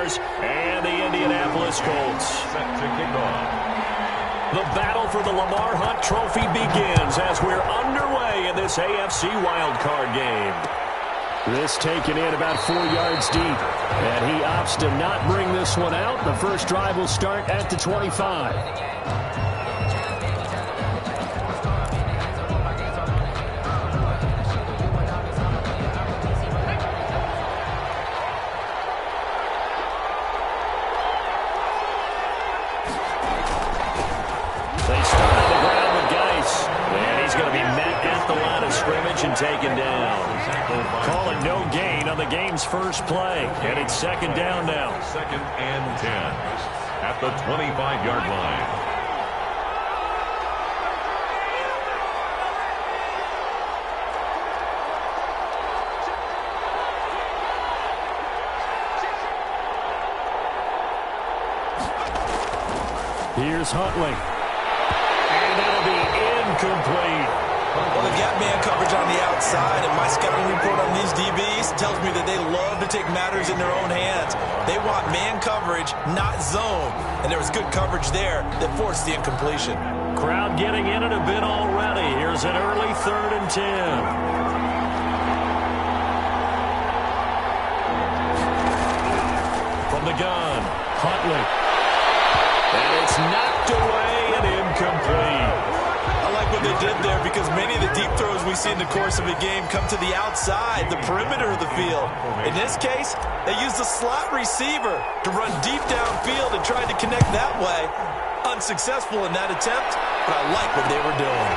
Jaguars and the Indianapolis Colts. Set to kick off. The battle for the Lamar Hunt Trophy begins as we're underway in this AFC wildcard game. This taken in about 4 yards deep, and he opts to not bring this one out. The first drive will start at the 25. They start on the ground with Geis, and he's going to be met at the line of scrimmage and taken down. Calling no gain on the game's first play, and it's second down now. 2nd and 10 at the 25-yard line. Here's Huntley. And it'll be incomplete. Well, they've got man coverage on the outside, and my scouting report on these DBs tells me that they love to take matters in their own hands. They want man coverage, not zone. And there was good coverage there that forced the incompletion. Crowd getting in it a bit already. Here's an early 3rd and 10. From the gun, Huntley. And it's knocked away and incomplete. I like what they did there because many of the deep throws we see in the course of a game come to the outside, the perimeter of the field. In this case, they used the slot receiver to run deep downfield and tried to connect that way. Unsuccessful in that attempt, but I like what they were doing.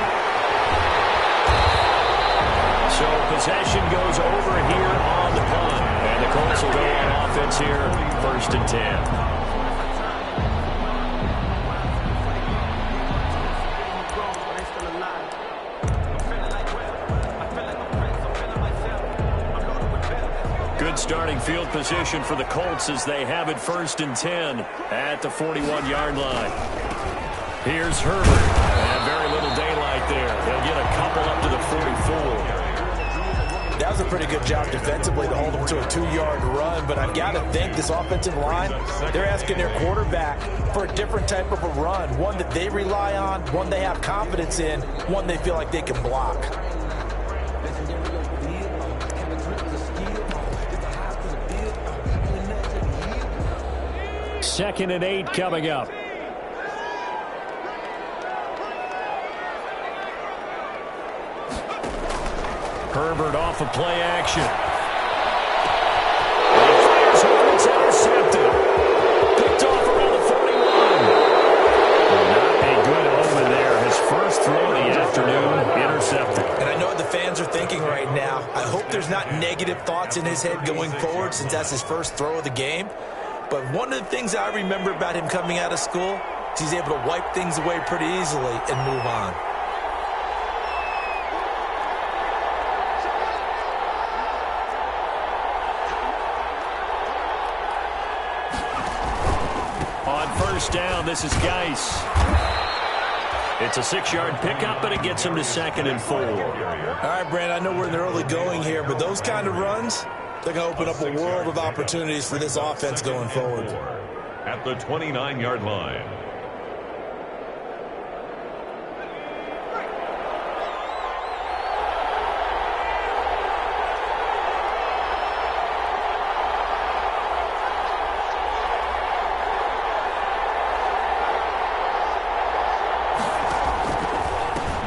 So possession goes over here on the punt. And the Colts will go on offense here, 1st and 10. Good starting field position for the Colts as they have it 1st and 10 at the 41-yard line. Here's Herbert. And very little daylight there. They'll get a couple up to the 44. That was a pretty good job defensively to hold them to a 2-yard run, but I've got to think this offensive line, they're asking their quarterback for a different type of a run, one that they rely on, one they have confidence in, one they feel like they can block. 2nd and 8 coming up. Herbert off of play action. And he fires home. It's intercepted. Picked off around the 41. Not a good omen there. His first throw of the afternoon, intercepted. And I know what the fans are thinking right now. I hope there's not negative thoughts in his head going forward since that's his first throw of the game. But one of the things I remember about him coming out of school is he's able to wipe things away pretty easily and move on. On 1st down, this is Geis. It's a 6-yard pickup, and it gets him to 2nd and 4. All right, Brand, I know we're in the early going here, but those kind of runs, they're going to open up a world of opportunities for this offense going forward. At the 29-yard line.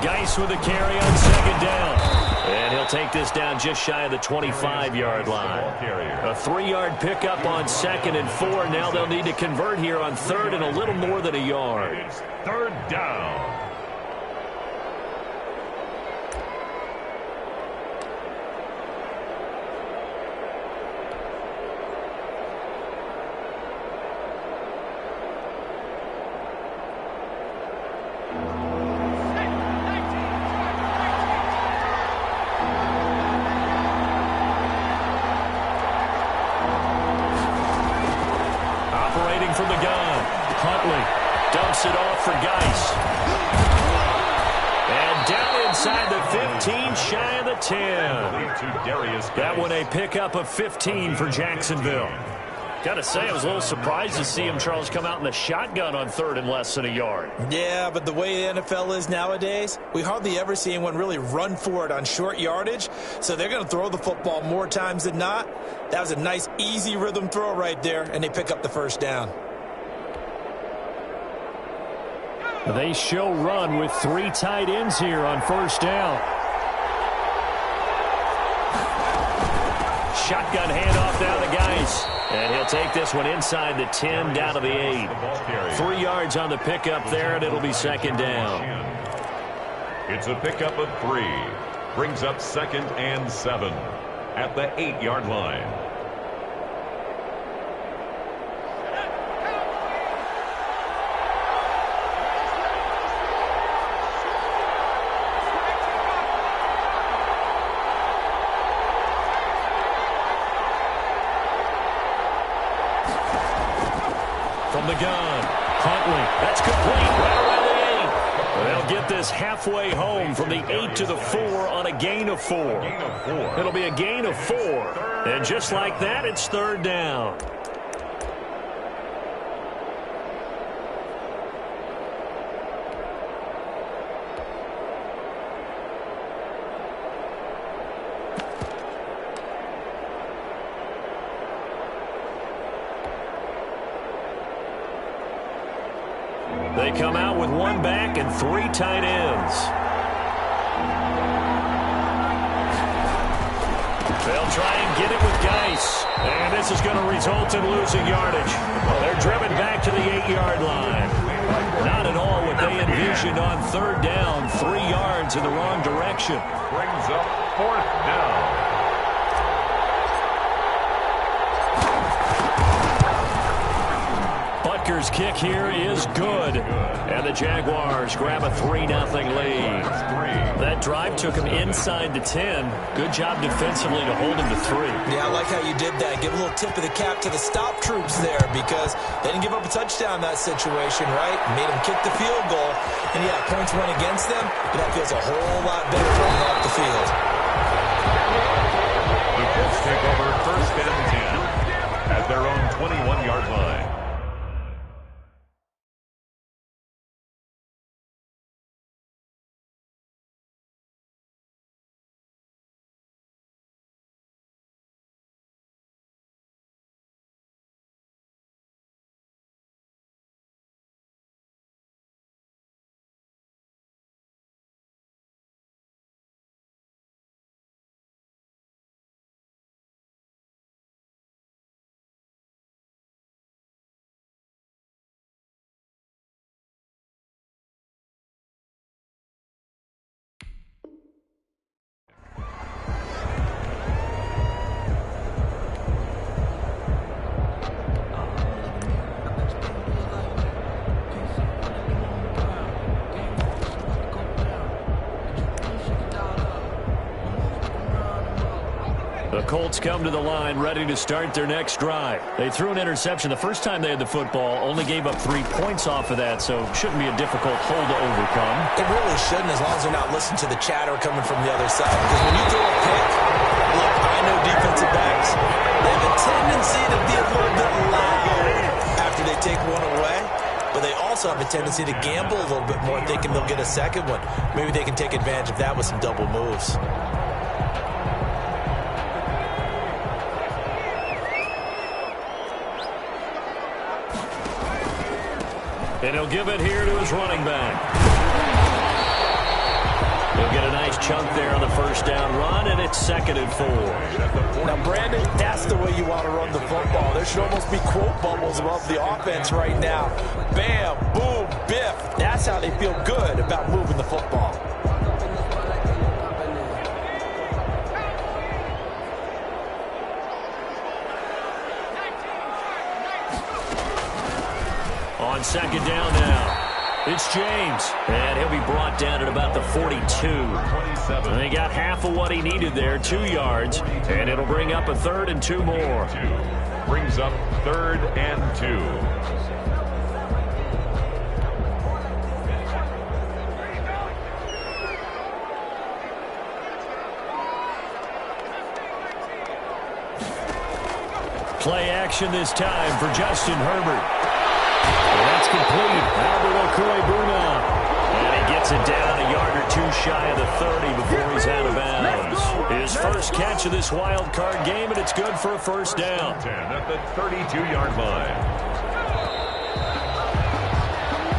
Geis with a carry on 2nd down. And he'll take this down just shy of the 25-yard line. A 3-yard pickup on 2nd and 4. Now they'll need to convert here on 3rd and a little more than a yard. 3rd down. From the gun, Huntley dumps it off for Geis. And down inside the 15, shy of the 10. That one a pickup of 15 for Jacksonville. Gotta say, I was a little surprised to see him, Charles, come out in the shotgun on third and less than a yard. Yeah, but the way the NFL is nowadays, we hardly ever see anyone really run for it on short yardage. So they're going to throw the football more times than not. That was a nice, easy rhythm throw right there, and they pick up the first down. They show run with 3 tight ends here on first down. Shotgun handoff down to Geis. And he'll take this one inside the 10, down to the 8. 3 yards on the pickup there, and it'll be second down. It's a pickup of 3. Brings up 2nd and 7 at the 8-yard line. From the gun, Huntley, that's complete, right around the 8. They'll get this halfway home from the 8 to the 4 on a gain of 4. It'll be a gain of 4, and just like that, it's third down. They come out with 1 back and 3 tight ends. They'll try and get it with Geis. And this is going to result in losing yardage. They're driven back to the 8-yard line. Not at all what they envisioned on third down. 3 yards in the wrong direction. Brings up 4th down. Butker's kick here is good. And the Jaguars grab a 3-0 lead. That drive took him inside the 10. Good job defensively to hold him to 3. Yeah, I like how you did that. Give a little tip of the cap to the stop troops there because they didn't give up a touchdown in that situation, right? Made them kick the field goal. And, yeah, points went against them, but that feels a whole lot better running off the field. The Colts take over 1st and 10 at their own 21-yard line. The Colts come to the line ready to start their next drive. They threw an interception the first time they had the football, only gave up 3 points off of that, so shouldn't be a difficult hole to overcome. It really shouldn't, as long as they're not listening to the chatter coming from the other side. Because when you throw a pick, look, I know defensive backs, they have a tendency to be a little bit loud after they take one away. But they also have a tendency to gamble a little bit more, thinking they'll get a second one. Maybe they can take advantage of that with some double moves. And he'll give it here to his running back. He'll get a nice chunk there on the first down run, and it's 2nd and 4. Now, Brandon, that's the way you want to run the football. There should almost be quote bubbles above the offense right now. Bam, boom, biff. That's how they feel good about moving the football. On second down now. It's James, and he'll be brought down at about the 42. And he got half of what he needed there, 2 yards, and it'll bring up a 3rd and 2 more. Brings up 3rd and 2. Play completion this time for Justin Herbert. And that's complete. Albert Okoye-Buna. And he gets it down a yard or two shy of the 30 before he's out of bounds. His first catch of this wild card game, and it's good for a first down. 10 at the 32-yard line.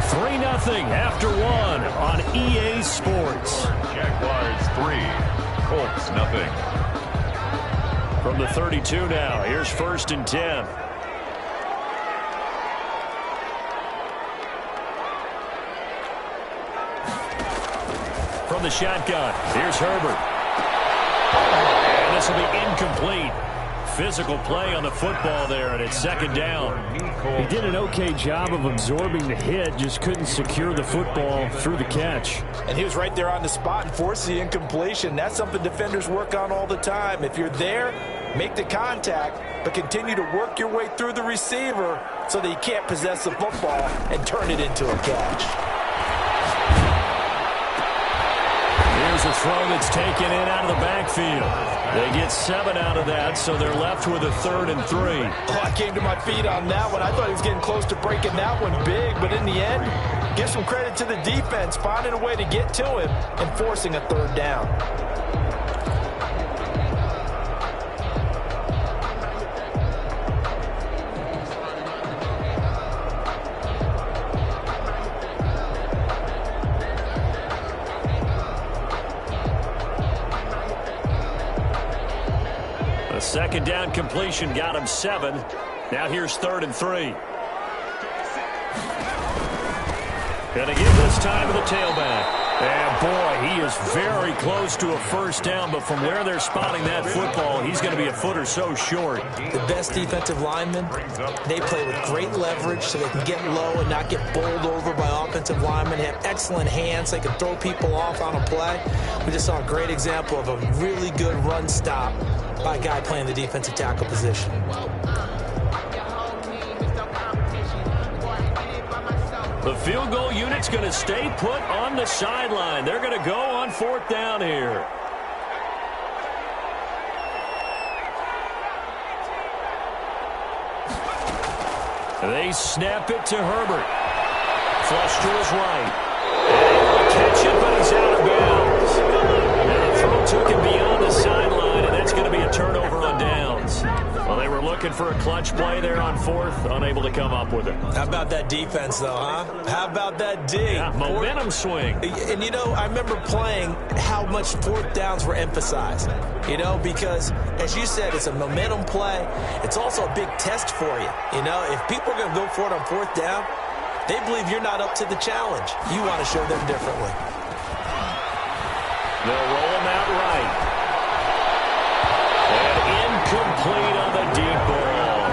3-0 after one on EA Sports. Jaguars 3, Colts nothing. From the 32 now, here's 1st and 10. From the shotgun, here's Herbert. And this will be incomplete. Physical play on the football there, and it's 2nd down. He did an okay job of absorbing the hit, just couldn't secure the football through the catch. And he was right there on the spot and forced the incompletion. That's something defenders work on all the time. If you're there, make the contact, but continue to work your way through the receiver so that you can't possess the football and turn it into a catch. Here's a throw that's taken in out of the backfield. They get 7 out of that, so they're left with a 3rd and 3. Oh, I came to my feet on that one. I thought he was getting close to breaking that one big, but in the end, give some credit to the defense, finding a way to get to him and forcing a 3rd down. Second down completion got him 7. Now here's 3rd and 3. Gonna give this time to the tailback. And boy, he is very close to a first down, but from where they're spotting that football, he's going to be a foot or so short. The best defensive linemen, they play with great leverage so they can get low and not get bowled over by offensive linemen. They have excellent hands. They can throw people off on a play. We just saw a great example of a really good run stop by a guy playing the defensive tackle position. The field goal unit's going to stay put on the sideline. They're going to go on 4th down here. They snap it to Herbert. Flush to his right. And he'll catch it, but he's out of bounds. And the throw took him beyond the sideline, and that's going to be a turnover on downs. Well, they were looking for a clutch play there on 4th, unable to come up with it. How about that defense, though, huh? How about that D? Yeah, momentum swing. And, you know, I remember playing how much 4th downs were emphasized, you know, because, as you said, it's a momentum play. It's also a big test for you. You know, if people are going to go for it on 4th down, they believe you're not up to the challenge. You want to show them differently. They'll roll him out right. And incomplete on the deep ball.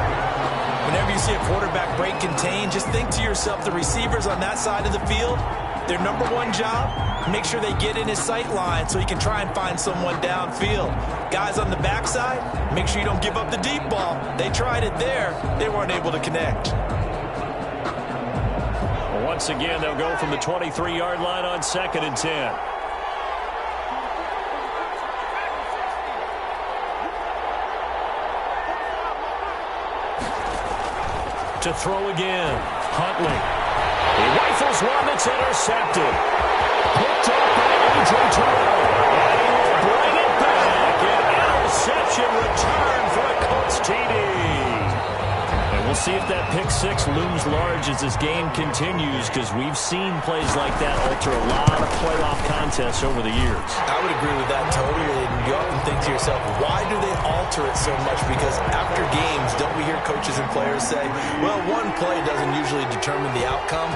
Whenever you see a quarterback break contain, just think to yourself, the receivers on that side of the field, their number one job, make sure they get in his sight line so he can try and find someone downfield. Guys on the backside, make sure you don't give up the deep ball. They tried it there. They weren't able to connect. Once again, they'll go from the 23-yard line on 2nd and 10. To throw again. Huntley. He rifles one that's intercepted. Picked up by A.J. Terrell. And he will bring it back. An interception return for a Colts TD. And we'll see if that pick 6 looms large as this game continues, because we've seen plays like that alter a lot of playoff contests over the years. I would agree with that totally. And you often think to yourself, why do they alter it so much? Because after games, don't we hear coaches and players say, well, one play doesn't usually determine the outcome?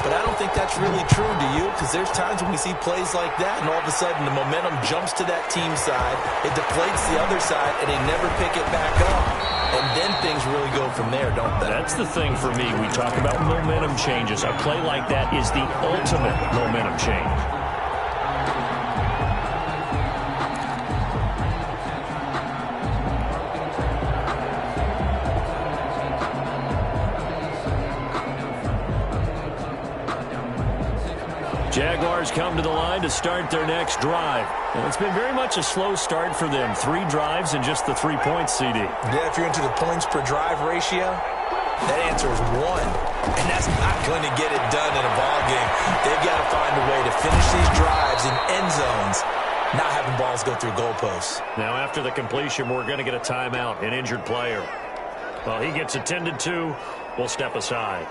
But I don't think that's really true, do you? Because there's times when we see plays like that, and all of a sudden the momentum jumps to that team side, it deflates the other side, and they never pick it back up. And then things really go from there, don't they? That's the thing for me. We talk about momentum changes. A play like that is the ultimate momentum change. Jaguars come to the line to start their next drive. Well, it's been very much a slow start for them. 3 drives and just the 3 points, CD. Yeah, if you're into the points per drive ratio, that answer is 1. And that's not going to get it done in a ball game. They've got to find a way to finish these drives in end zones, not having balls go through goalposts. Now, after the completion, we're going to get a timeout, an injured player. Well, he gets attended to. We'll step aside.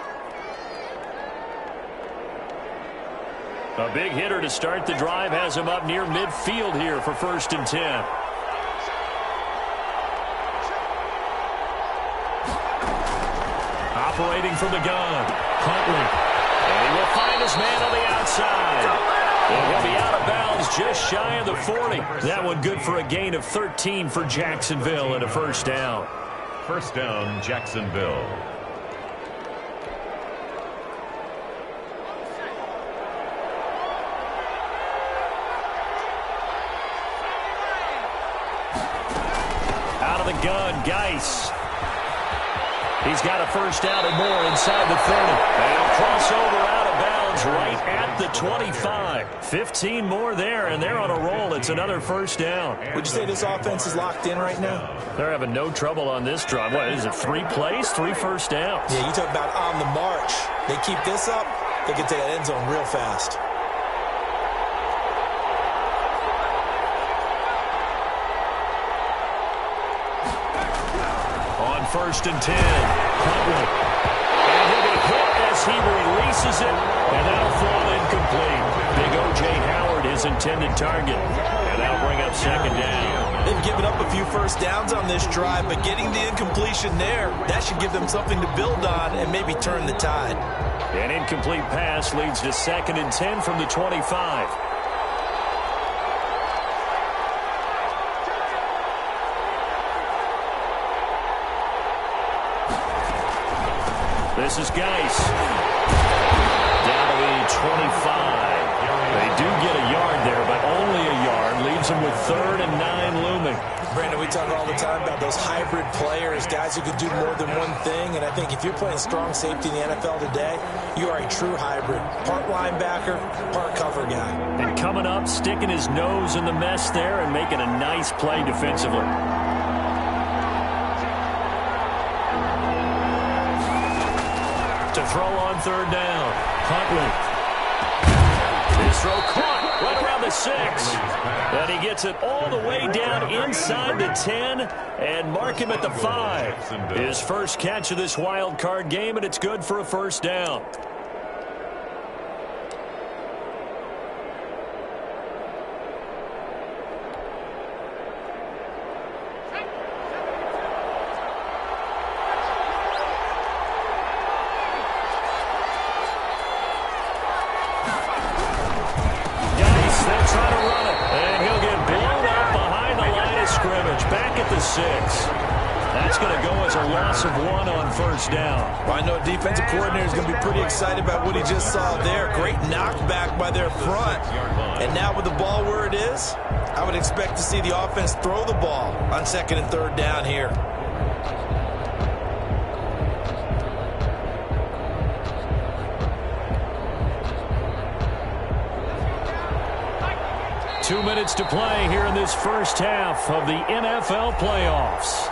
A big hitter to start the drive has him up near midfield here for 1st and 10. Operating from the gun, Huntley. And he will find his man on the outside. And he'll be out of bounds just shy of the 40. That one good for a gain of 13 for Jacksonville and a 1st down. 1st down, Jacksonville. Out of the gun, Geis. He's got a 1st down and more inside the 30. And crossover out of bounds right at the 25. 15 more there, and they're on a roll. It's another 1st down. Would you say this offense is locked in right now? They're having no trouble on this drive. What is it, 3 plays, 3 1st downs? Yeah, you talk about on the march. They keep this up, they get to that end zone real fast. On 1st and 10, Huntley. And he'll be hit as he releases it, and that'll fall incomplete. Big O.J. Howard, his intended target, and that'll bring up 2nd down. They've given up a few 1st downs on this drive, but getting the incompletion there, that should give them something to build on and maybe turn the tide. An incomplete pass leads to 2nd and 10 from the 25. This is Geis. Down to the 25. They do get a yard there, but only a yard. Leaves them with 3rd and 9 looming. Brandon, we talk all the time about those hybrid players, guys who can do more than one thing. And I think if you're playing strong safety in the NFL today, you are a true hybrid. Part linebacker, part cover guy. And coming up, sticking his nose in the mess there and making a nice play defensively. To throw on 3rd down, Huntley. His throw caught right around the 6. And he gets it all the way down inside the 10 and mark him at the 5. His 1st catch of this wild card game, and it's good for a 1st down. Back at the 6. That's going to go as a loss of 1 on 1st down. Well, I know defensive coordinator is going to be pretty excited about what he just saw there. Great knockback by their front. And now with the ball where it is, I would expect to see the offense throw the ball on 2nd and 3rd down here. Two minutes to play here in this 1st half of the NFL playoffs.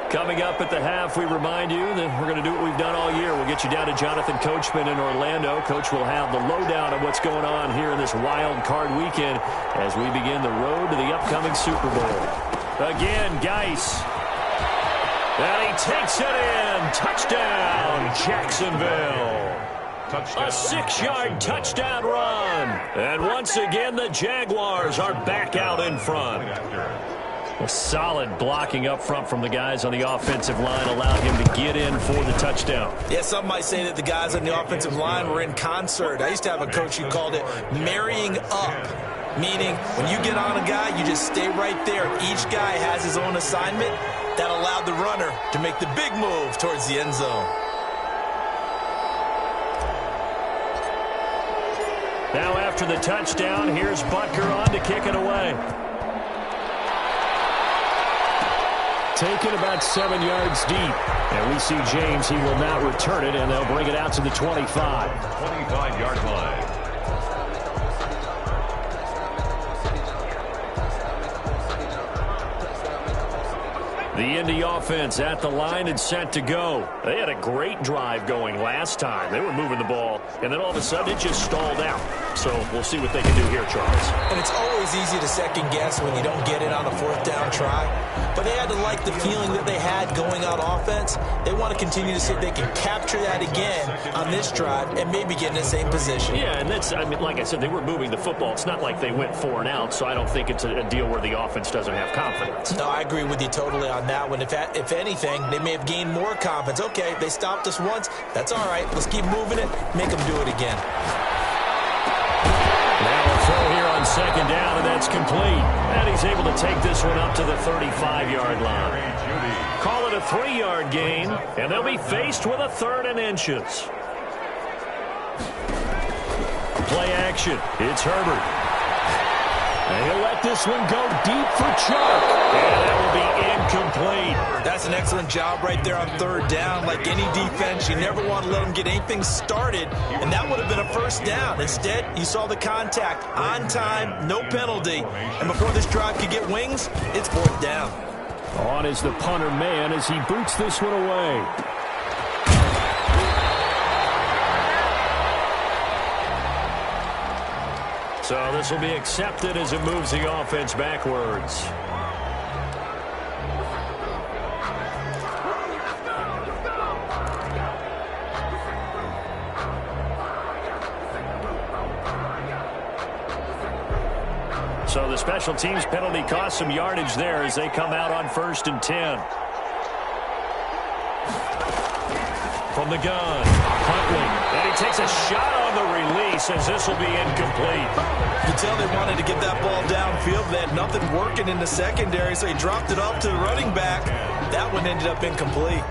Coming up at the half, we remind you that we're going to do what we've done all year. We'll get you down to Jonathan Coachman in Orlando. Coach will have the lowdown of what's going on here in this wild card weekend as we begin the road to the upcoming Super Bowl. Again, Geis. And he takes it in. Touchdown, Jacksonville. Touchdown. A 6-yard touchdown run. And once again, the Jaguars are back out in front. A solid blocking up front from the guys on the offensive line allowed him to get in for the touchdown. Yeah, some might say that the guys on the offensive line were in concert. I used to have a coach who called it marrying up, meaning when you get on a guy, you just stay right there. Each guy has his own assignment. That allowed the runner to make the big move towards the end zone. Now after the touchdown, here's Butker on to kick it away. Taken about 7 yards deep. And we see James, he will not return it, and they'll bring it out to the 25. 25-yard line. The Indy offense at the line and set to go. They had a great drive going last time. They were moving the ball, and then all of a sudden it just stalled out. So we'll see what they can do here, Charles. And it's always easy to second guess when you don't get it on a fourth down try. But they had to like the feeling that they had going on offense. They want to continue to see if they can capture that again on this drive and maybe get in the same position. Yeah, and that's, I mean, like I said, they were moving the football. It's not like they went 4 and out, so I don't think it's a deal where the offense doesn't have confidence. No, I agree with you totally on that one. If anything, they may have gained more confidence. Okay, they stopped us once. That's all right. Let's keep moving it. Make them do it again. Now a throw here on second down, and that's complete. And he's able to take this one up to the 35-yard line. Call it a 3-yard gain, and they'll be faced with a 3rd and inches. Play action. It's Herbert. And he'll let this one go deep for Chuck. And that will be incomplete. That's an excellent job right there on 3rd down. Like any defense, you never want to let them get anything started, and that would have been a 1st down. Instead, you saw the contact on time, no penalty. And before this drive could get wings, it's 4th down. On is the punter man as he boots this one away. So this will be accepted as it moves the offense backwards. So the special teams penalty cost some yardage there as they come out on 1st and 10. From the gun, Huntley. And he takes a shot on the release as this will be incomplete. You tell they wanted to get that ball downfield. They had nothing working in the secondary, so he dropped it off to the running back. That one ended up incomplete.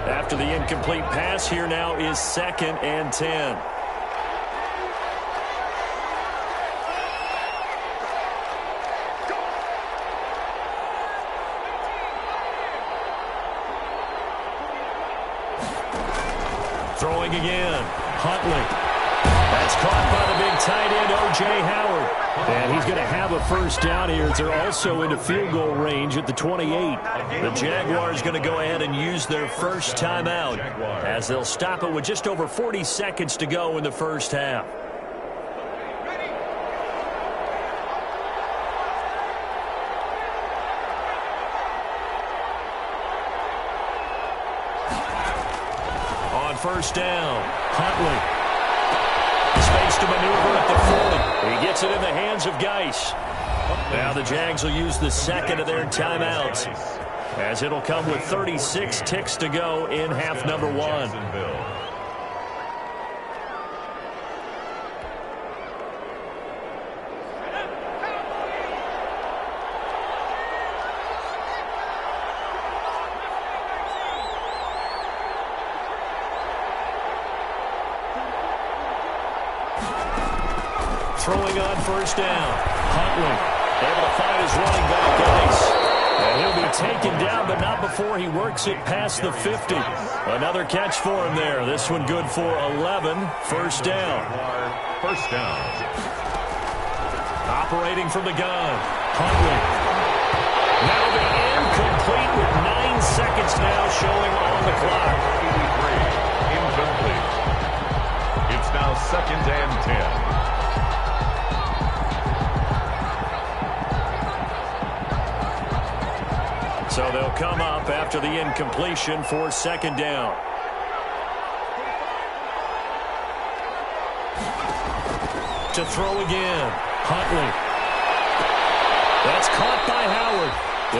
After the incomplete pass, here now is 2nd and 10. Throwing again. Huntley. That's caught by the big tight end, O.J. Howard. And he's going to have a 1st down here as they're also into field goal range at the 28. The Jaguars going to go ahead and use their first timeout as they'll stop it with just over 40 seconds to go in the first half. On 1st down, Huntley. Space to maneuver at the 40. He gets it in the hands of Geis. Now the Jags will use the 2nd of their timeouts as it'll come with 36 ticks to go in half number 1. Throwing on 1st down. Huntley able to find his running back, Geis. And he'll be taken down, but not before he works it past the 50. Another catch for him there. This one good for 11. 1st down. 1st down. Operating from the gun. Huntley. That'll be incomplete with 9 seconds now showing on the clock. 83. Incomplete. It's now 2nd and 10. So they'll come up after the incompletion for 2nd down. To throw again. Huntley. That's caught by Howard.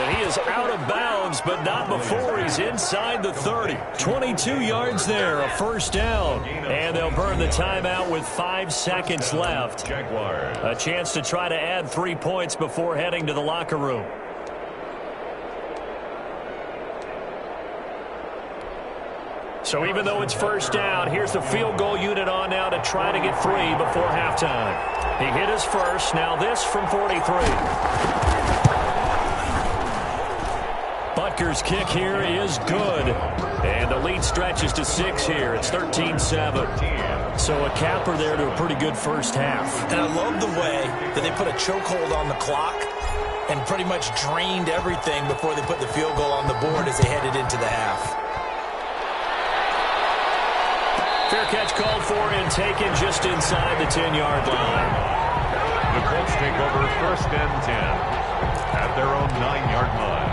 And he is out of bounds, but not before he's inside the 30. 22 yards there, a 1st down. And they'll burn the timeout with 5 seconds left. Jaguars. A chance to try to add 3 points before heading to the locker room. So even though it's first down, here's the field goal unit on now to try to get 3 before halftime. He hit his first. Now this from 43. Butker's kick here is good. And the lead stretches to 6 here. It's 13-7. So a capper there to a pretty good first half. And I love the way that they put a chokehold on the clock and pretty much drained everything before they put the field goal on the board as they headed into the half. Fair catch called for and taken just inside the 10-yard line. The Colts take over 1st and 10 at their own 9-yard line.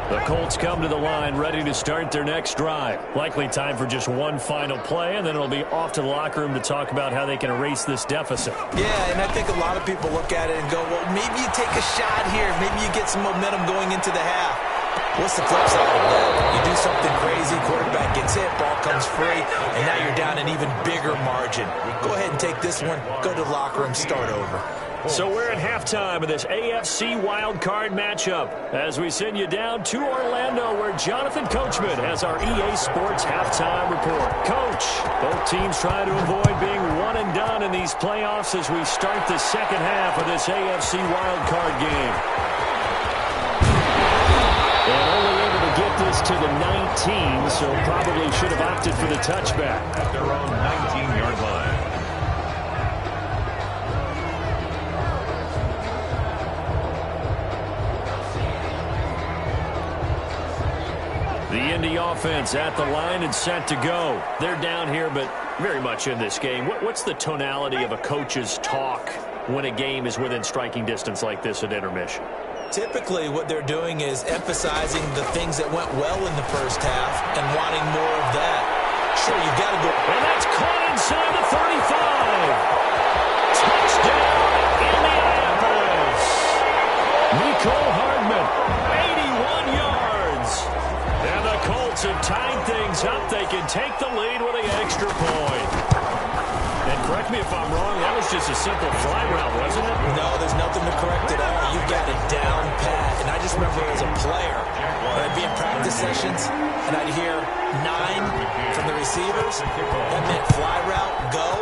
The Colts come to the line ready to start their next drive. Likely time for just one final play, and then it'll be off to the locker room to talk about how they can erase this deficit. Yeah, and I think a lot of people look at it and go, well, maybe you take a shot here. Maybe you get some momentum going into the half. What's the flip side of that? You do something crazy, quarterback gets hit, ball comes free, and now you're down an even bigger margin. Go ahead and take this one, go to the locker room, start over. So we're at halftime of this AFC wildcard matchup as we send you down to Orlando where Jonathan Coachman has our EA Sports halftime report. Coach, both teams try to avoid being one and done in these playoffs as we start the second half of this AFC wildcard game. And only able to get this to the 19, so probably should have opted for the touchback. At their own 19-yard line. The Indy offense at the line and set to go. They're down here, but very much in this game. What's the tonality of a coach's talk when a game is within striking distance like this at intermission? Typically, what they're doing is emphasizing the things that went well in the first half and wanting more of that. Sure, you've got to go. And that's caught inside the 35. Touchdown, Indianapolis. Nico Hardman, 81 yards. And the Colts have tied things up. They can take the lead with an extra point. And correct me if I'm wrong, that was just a simple fly route, wasn't it? No, there's nothing to correct at all. You've got it down pat. And I just remember as a player, when I'd be in practice sessions, and I'd hear 9 from the receivers. That meant fly route, go.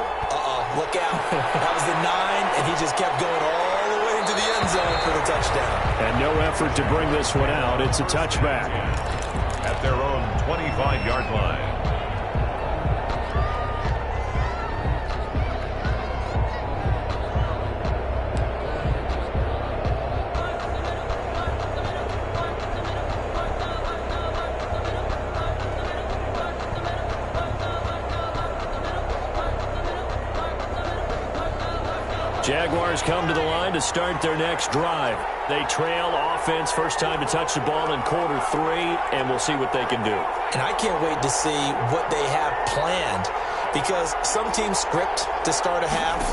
Look out. That was the 9, and he just kept going all the way into the end zone for the touchdown. And no effort to bring this one out. It's a touchback. At their own 25-yard line. Jaguars come to the line to start their next drive. They trail offense, first time to touch the ball in quarter 3, and we'll see what they can do. And I can't wait to see what they have planned, because some teams script to start a half.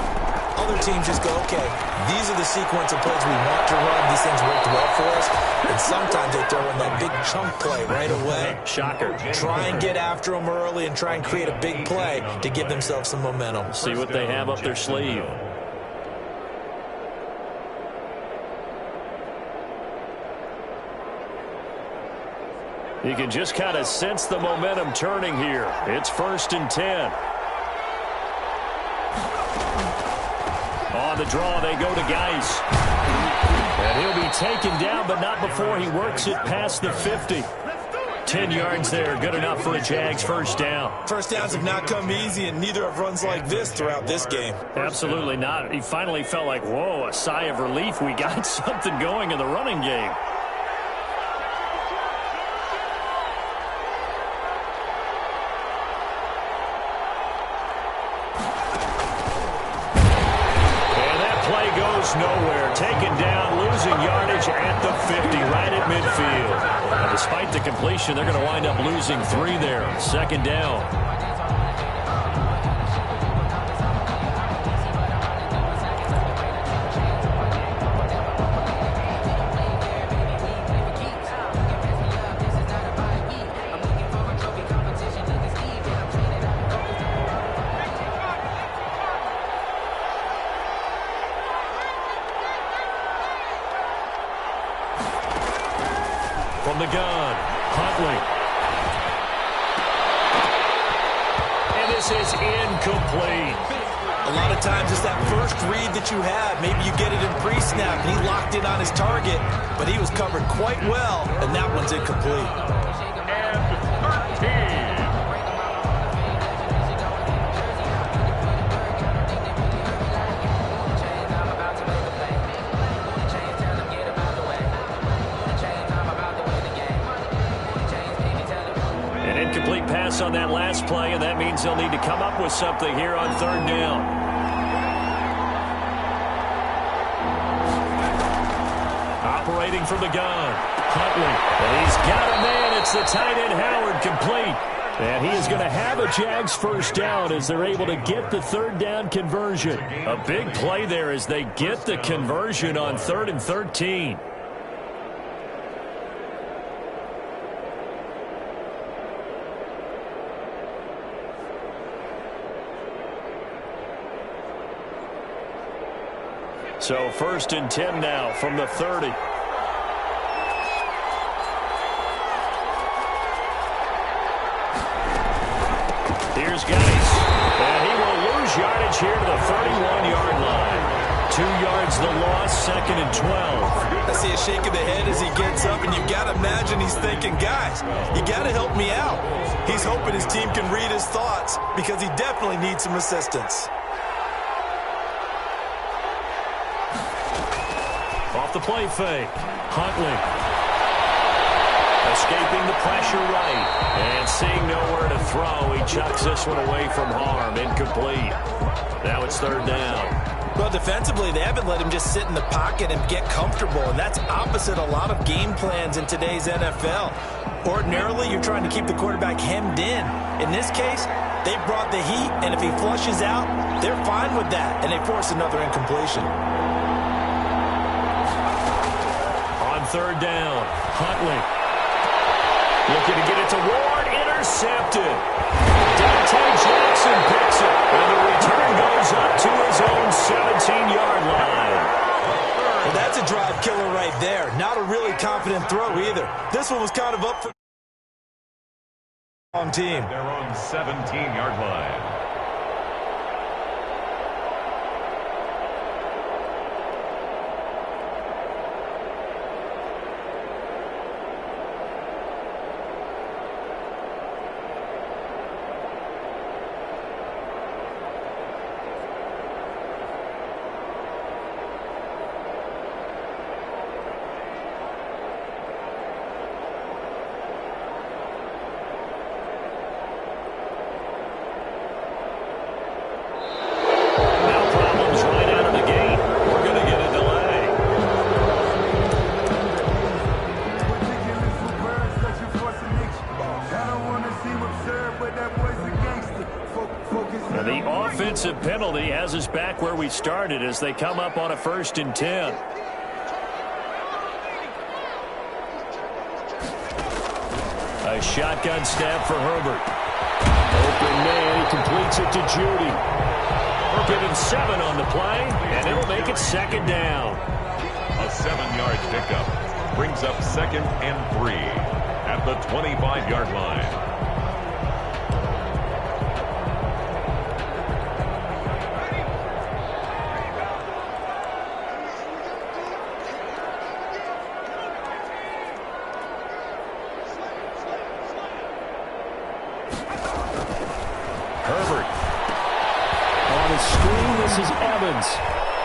Other teams just go, okay, these are the sequence of plays we want to run. These things worked well for us. And sometimes they throw in that big chunk play right away. Shocker. Try and get after them early and try and create a big play to give themselves some momentum. See what they have up their sleeve. You can just kind of sense the momentum turning here. It's 1st and 10. On the draw, they go to Geis. And he'll be taken down, but not before he works it past the 50. 10 yards there, good enough for a Jags first down. First downs have not come easy, and neither have runs like this throughout this game. Absolutely not. He finally felt like, whoa, a sigh of relief. We got something going in the running game. Nowhere, taken down, losing yardage at the 50, right at midfield. Now, despite the completion, they're going to wind up losing 3 there. 2nd down. the gun. Huntley. And this is incomplete. A lot of times it's that first read that you have. Maybe you get it in pre-snap, and he locked in on his target, but he was covered quite well, and that one's incomplete. And 13. Incomplete pass on that last play, and that means they'll need to come up with something here on third down. Operating from the gun, Huntley. And he's got a man. It's the tight end, Howard, complete. And he is going to have a Jags first down as they're able to get the third down conversion. A big play there as they get the conversion on 3rd and 13. So 1st and 10 now from the 30. Here's Geis. And he will lose yardage here to the 31-yard line. 2 yards the loss, 2nd and 12. I see a shake of the head as he gets up, and you've got to imagine he's thinking, guys, you got to help me out. He's hoping his team can read his thoughts because he definitely needs some assistance. Off the play fake. Huntley. Escaping the pressure right. And seeing nowhere to throw, he chucks this one away from harm. Incomplete. Now it's 3rd down. Well, defensively, they haven't let him just sit in the pocket and get comfortable, and that's opposite a lot of game plans in today's NFL. Ordinarily, you're trying to keep the quarterback hemmed in. In this case, they brought the heat, and if he flushes out, they're fine with that, and they force another incompletion. 3rd down. Huntley. Looking to get it to Ward. Intercepted. Dante Jackson picks it. And the return goes up to his own 17-yard line. Well, that's a drive killer right there. Not a really confident throw either. This one was kind of up for the team. They're on 17-yard line. Penalty has us back where we started as they come up on a 1st and 10. A shotgun stab for Herbert. Open man, he completes it to Judy. We're giving 7 on the play, and it'll make it 2nd down. A 7-yard pickup brings up 2nd and 3 at the 25-yard line. Herbert. On a screen, this is Evans.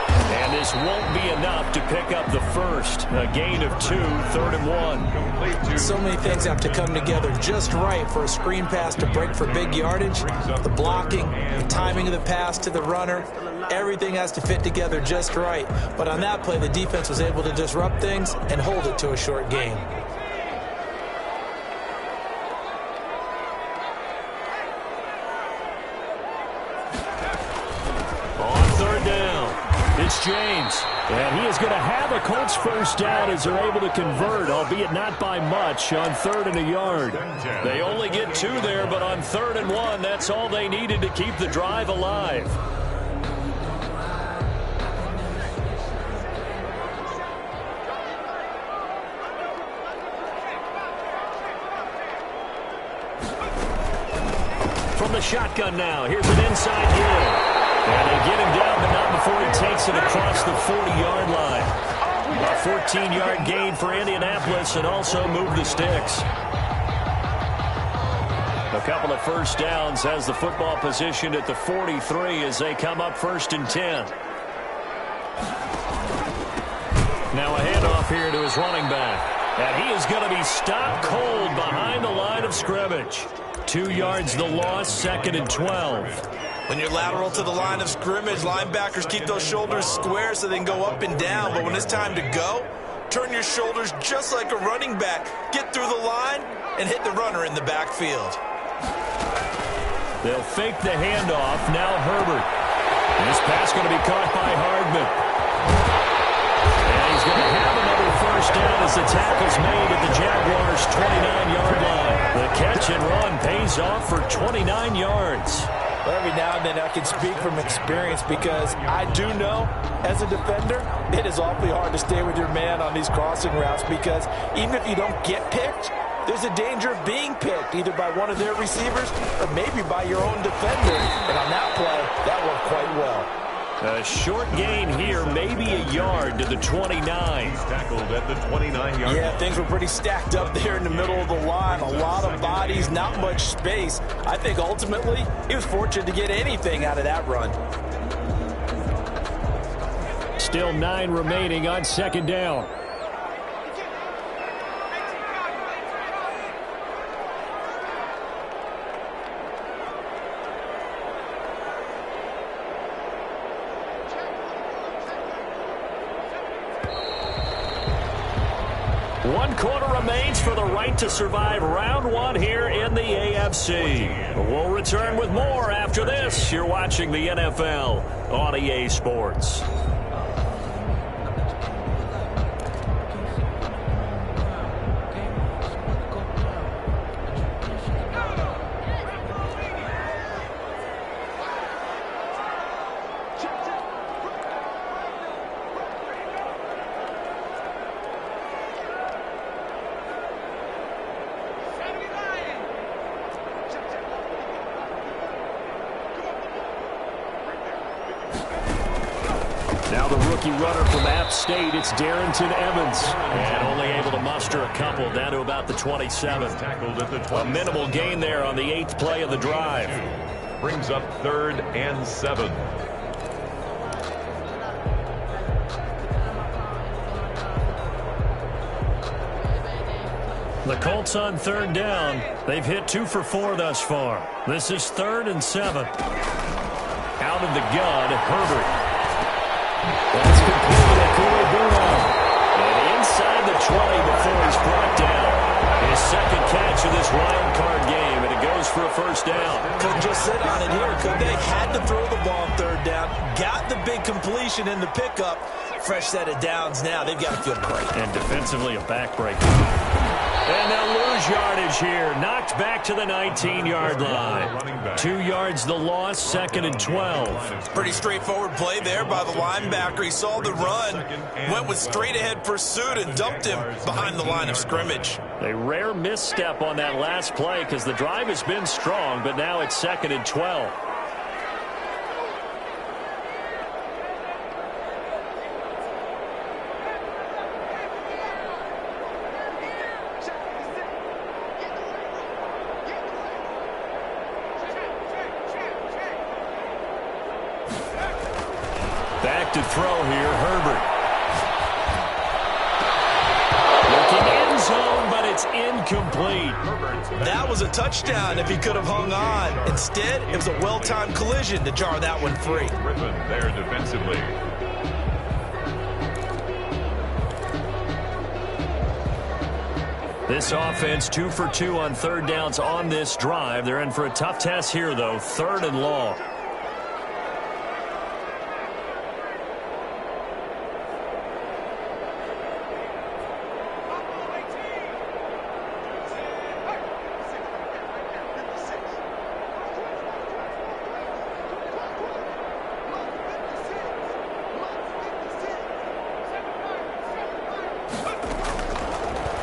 And this won't be enough to pick up the first. A gain of 2, 3rd and 1. So many things have to come together just right for a screen pass to break for big yardage. The blocking, the timing of the pass to the runner, everything has to fit together just right. But on that play, the defense was able to disrupt things and hold it to a short gain. It's James, and he is going to have a Colts first down as they're able to convert, albeit not by much, on 3rd and a yard. They only get 2 there, but on 3rd and 1, that's all they needed to keep the drive alive. from the shotgun now. Here's an inside give. And they get him down, but not before he takes it across the 40-yard line. A 14-yard gain for Indianapolis and also move the sticks. A couple of first downs has the football positioned at the 43 as they come up 1st and 10. Now a handoff here to his running back. And he is going to be stopped cold behind the line of scrimmage. 2 yards the loss, 2nd and 12. When you're lateral to the line of scrimmage, linebackers keep those shoulders square so they can go up and down. But when it's time to go, turn your shoulders just like a running back. Get through the line and hit the runner in the backfield. They'll fake the handoff. Now Herbert. This pass going to be caught by Hardman. And he's going to have another first down as the tackle's made at the Jaguars' 29-yard line. The catch and run pays off for 29 yards. Well, every now and then I can speak from experience because I do know, as a defender, it is awfully hard to stay with your man on these crossing routes because even if you don't get picked, there's a danger of being picked either by one of their receivers or maybe by your own defender. And on that play, that worked quite well. A short gain here, maybe a yard to the 29. He's tackled at the 29-yard line. Yeah, things were pretty stacked up there in the middle of the line. A lot of bodies, not much space. I think ultimately he was fortunate to get anything out of that run. Still 9 remaining on 2nd down. One quarter remains for the right to survive round 1 here in the AFC. We'll return with more after this. You're watching the NFL on EA Sports. Now the rookie runner from App State, it's Darrington Evans. And only able to muster a couple down to about the 27. Tackled at the 27. A minimal gain there on the 8th play of the drive. Brings up 3rd and 7. The Colts on 3rd down. They've hit 2 for 4 thus far. This is 3rd and 7. Out of the gun, Herbert. That's complete at and inside the 20 before he's brought down. His 2nd catch of this wild card game, and it goes for a first down. Couldn't just sit on it here, could they? Had to throw the ball on 3rd down. Got the big completion in the pickup. Fresh set of downs now. They've got to feel great. And defensively, a backbreaker. And they'll lose yardage here. Knocked back to the 19-yard line. 2 yards the loss, 2nd and 12. Pretty straightforward play there by the linebacker. He saw the run, went with straight-ahead pursuit, and dumped him behind the line of scrimmage. A rare misstep on that last play because the drive has been strong, but now it's 2nd and 12. Back to throw here, Herbert. Looking end zone, but it's incomplete. That was a touchdown if he could have hung on. Instead, it was a well-timed collision to jar that one free. Griffin there defensively. This offense 2 for 2 on 3rd downs on this drive. They're in for a tough test here, though. 3rd and long.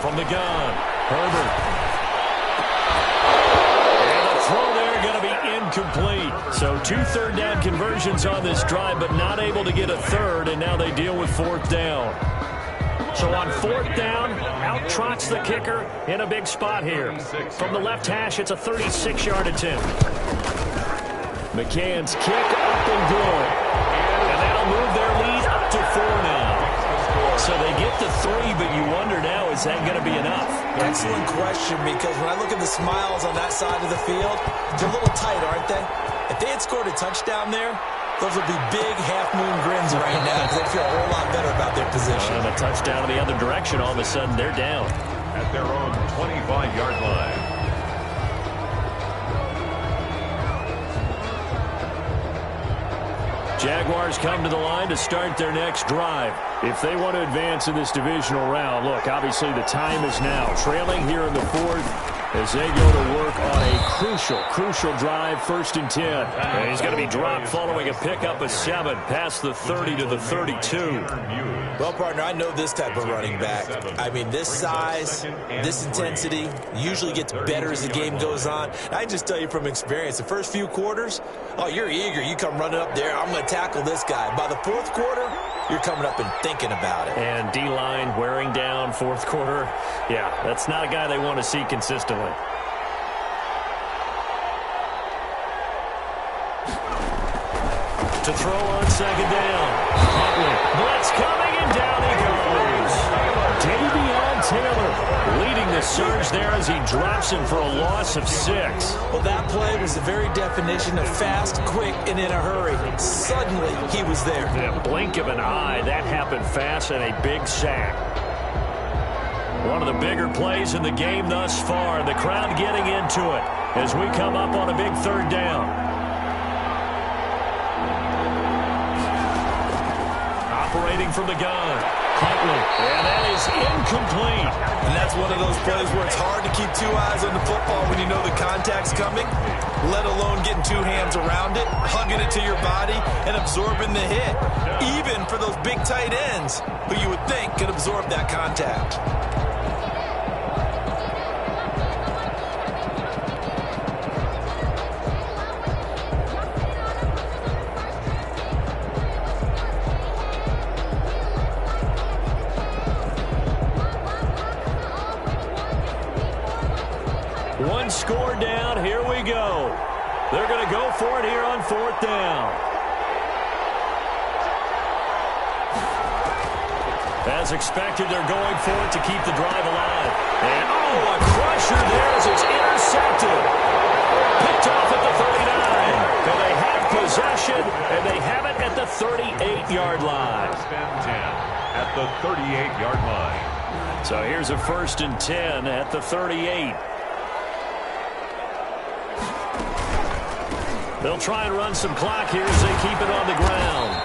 From the gun, Herbert. And the throw there going to be incomplete. So 2 third-down conversions on this drive, but not able to get a third, and now they deal with 4th down. So on 4th down, out trots the kicker in a big spot here. From the left hash, it's a 36-yard attempt. McCann's kick up and good. And that'll move their lead up to 4 now. So they get to 3, but you wonder now, is that going to be enough? Excellent question, because when I look at the smiles on that side of the field, they're a little tight, aren't they? If they had scored a touchdown there, those would be big half-moon grins right now because they feel a whole lot better about their position. And a touchdown in the other direction, all of a sudden they're down. At their own 25-yard line. Jaguars come to the line to start their next drive. If they want to advance in this divisional round, look, obviously the time is now. Trailing here in the 4th as they go to work on a crucial drive, 1st and 10. And he's going to be dropped following a pickup of 7 past the 30 to the 32. Well, partner, I know this type of running back. I mean, this size, this intensity usually gets better as the game goes on. I just tell you from experience, the first few quarters, oh, you're eager. You come running up there, I'm going to tackle this guy. By the 4th quarter, you're coming up and thinking about it. And D-line wearing down 4th quarter. Yeah, that's not a guy they want to see consistently. To throw on 2nd down. Huntley, blitz coming, and down he goes. Davion Taylor leading the surge there as he drops him for a loss of 6. Well, that play was the very definition of fast, quick, and in a hurry. Suddenly, he was there. In a blink of an eye, that happened fast, and a big sack. One of the bigger plays in the game thus far. The crowd getting into it as we come up on a big 3rd down. Operating from the gun. Huntley. And that is incomplete. And that's one of those plays where it's hard to keep 2 eyes on the football when you know the contact's coming, let alone getting 2 hands around it, hugging it to your body, and absorbing the hit. Even for those big tight ends who you would think could absorb that contact. One score down. Here we go. They're going to go for it here on 4th down. As expected, they're going for it to keep the drive alive. And, oh, a crusher there as it's intercepted. Picked off at the 39. And they have possession, and they have it at the 38-yard line. At the 38-yard line. So here's a 1st and 10 at the 38. They'll try and run some clock here as they keep it on the ground.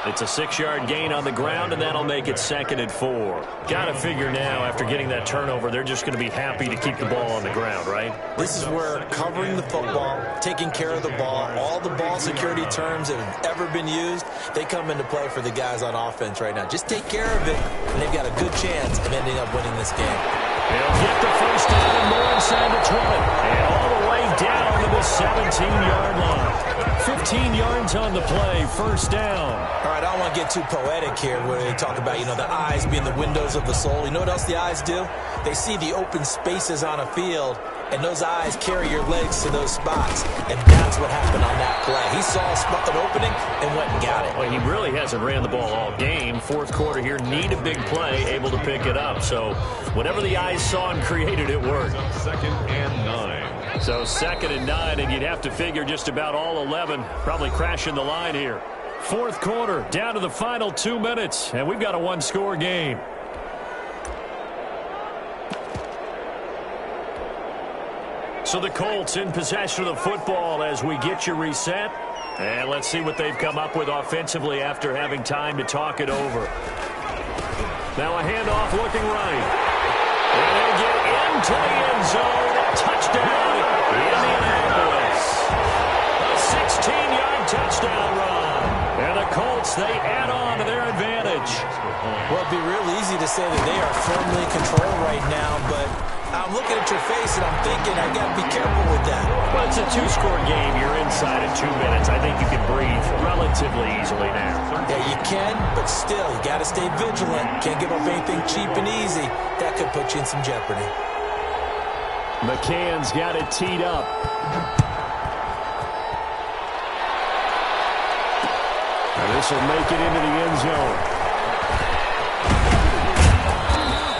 It's a 6-yard gain on the ground, and that'll make it 2nd and 4. Got to figure now, after getting that turnover, they're just going to be happy to keep the ball on the ground, right? This is where covering the football, taking care of the ball, all the ball security terms that have ever been used, they come into play for the guys on offense right now. Just take care of it, and they've got a good chance of ending up winning this game. They'll get the 1st down and more inside the 20. And all the way down to the 17-yard line. 15 yards on the play, 1st down. All right, I don't want to get too poetic here where they talk about, you know, the eyes being the windows of the soul. You know what else the eyes do? They see the open spaces on a field, and those eyes carry your legs to those spots. And that's what happened on that play. He saw an opening and went and got it. Well, he really hasn't ran the ball all game. 4th quarter here, need a big play, able to pick it up. So whatever the eyes saw and created, it worked. 2nd and 9. So 2nd and 9, and you'd have to figure just about all 11 probably crashing the line here. 4th quarter, down to the final 2 minutes, and we've got a 1-score game. So the Colts in possession of the football as we get you reset. And let's see what they've come up with offensively after having time to talk it over. Now a handoff looking right. And they get into the end zone. Touchdown, Indianapolis. A 16-yard touchdown run. And the Colts, they add on to their advantage. Well, it'd be real easy to say that they are firmly in control right now, but I'm looking at your face and I'm thinking I got to be careful with that. Well, it's a two-score game, you're inside of 2 minutes. I think you can breathe relatively easily now. Yeah, you can, but still, you got to stay vigilant. Can't give up anything cheap and easy. That could put you in some jeopardy. McCann's got it teed up. And this will make it into the end zone.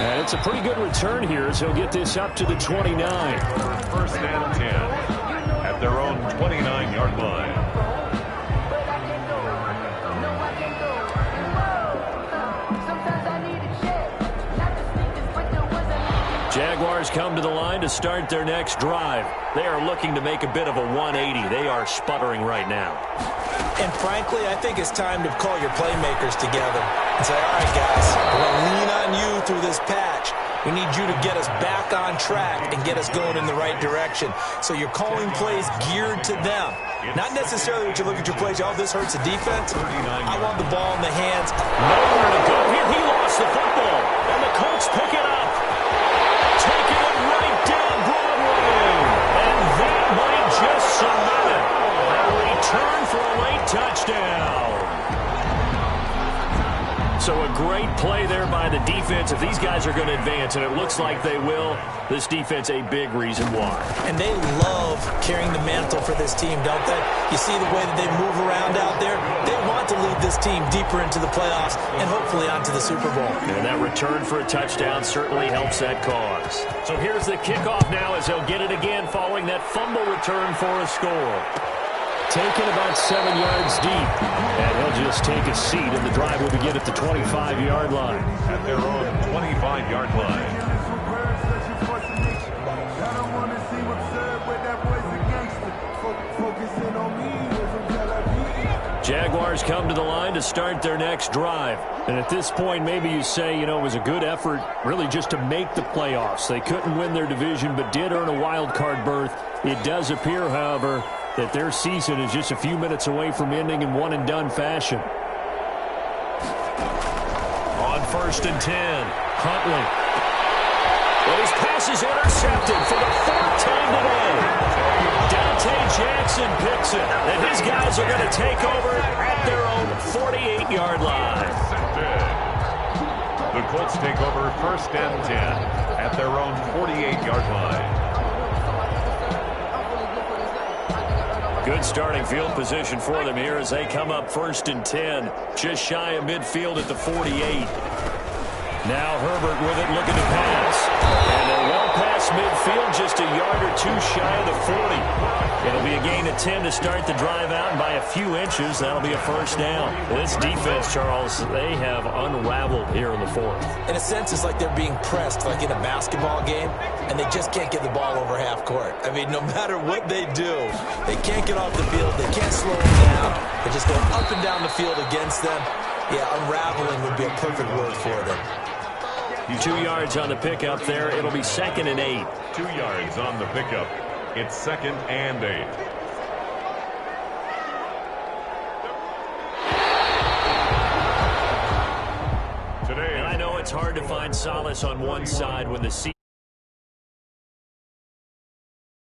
And it's a pretty good return here as he'll get this up to the 29. First and 10 at their own 29-yard line. Jaguars come to the line to start their next drive. They are looking to make a bit of a 180. They are sputtering right now. And frankly, I think it's time to call your playmakers together and say, all right, guys, we're going to lean on you through this patch. We need you to get us back on track and get us going in the right direction. So you're calling plays geared to them. Not necessarily what you look at your plays, oh, this hurts the defense. I want the ball in the hands. Nowhere to go here. He lost the football. And the Colts pick it up. Taking it right down Broadway. And that might just cement it. A return for a late touchdown. So a great play there by the defense. If these guys are going to advance, and it looks like they will, this defense a big reason why. And they love carrying the mantle for this team, don't they? You see the way that they move around out there? They want to lead this team deeper into the playoffs and hopefully onto the Super Bowl. And that return for a touchdown certainly helps that cause. So here's the kickoff now as they'll get it again following that fumble return for a score. Taken about 7 yards deep, and he'll just take a seat, and the drive will begin at the 25-yard line. At their own 25-yard line. Jaguars come to the line to start their next drive. And at this point, maybe you say, you know, it was a good effort really just to make the playoffs. They couldn't win their division, but did earn a wild card berth. It does appear, however, that their season is just a few minutes away from ending in one-and-done fashion. On 1st and 10, Huntley. Well, his pass is intercepted for the 4th time today. Dante Jackson picks it, and his guys are going to take over at their own 48-yard line. The Colts take over 1st and 10 at their own 48-yard line. Good starting field position for them here as they come up 1st and 10, just shy of midfield at the 48. Now Herbert with it, looking to pass. And they're well past midfield, just a yard or two shy of the 40. It'll be a gain of 10 to start the drive out, and by a few inches, that'll be a 1st down. This defense, Charles, they have unraveled here in the 4th. In a sense, it's like they're being pressed, like in a basketball game, and they just can't get the ball over half court. I mean, no matter what they do, they can't get off the field. They can't slow them down. They're just going up and down the field against them. Yeah, unraveling would be a perfect word for them. 2 yards on the pickup there. It'll be 2nd and 8. 2 yards on the pickup. It's 2nd and 8. And I know it's hard to find solace on one side when the season